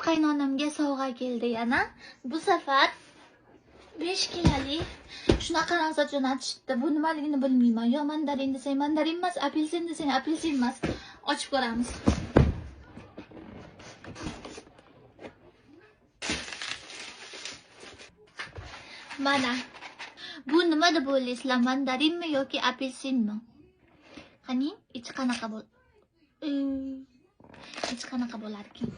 qaynonamga sovg'a keldi yana. Bu safar 5 kiloli shunaqa narsa jo'natishdi. Bu nimaligini bilmayman. Yo mandarin desang mandarin emas, apelsin desang apelsin emas. Ochib ko'ramiz. Mana. Bu nima deb o'ylaysizlar? Mandarinmi yoki apelsinmi? Qani, ichi qanaqa bo'l? Ichi qanaqa bo'lar ekan?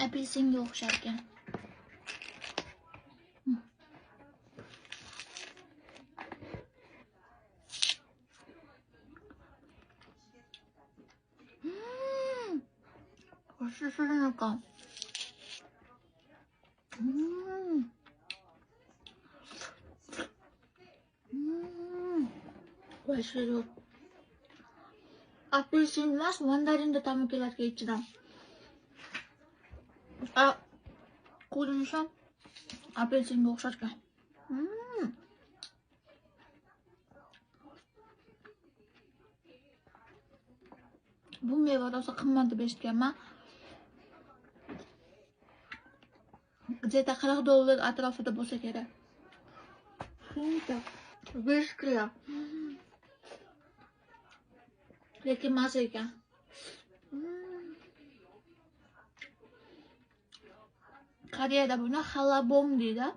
Apelsinga o'xshar ekan. Qo'shib ekan. Qo'shib. Apelsin emas, mandarinda ta'mi keladi ichidan. Ko'rinishi apelsinga o'xshar ekan. Bu meva rosa qimmat deb eshitganman. Где-то $40 atrofida bo'lsa kerak. Shuncha 5 kilo. Lekin mazza ekan. Koreyada buni halabom deydi.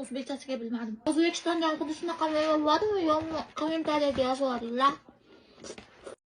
O'zbekchasiga bilmadim. O'zbekistonda xuddi shunaqa meva bormi yo'qmi? Kommentariyaga yozib yuboringlar.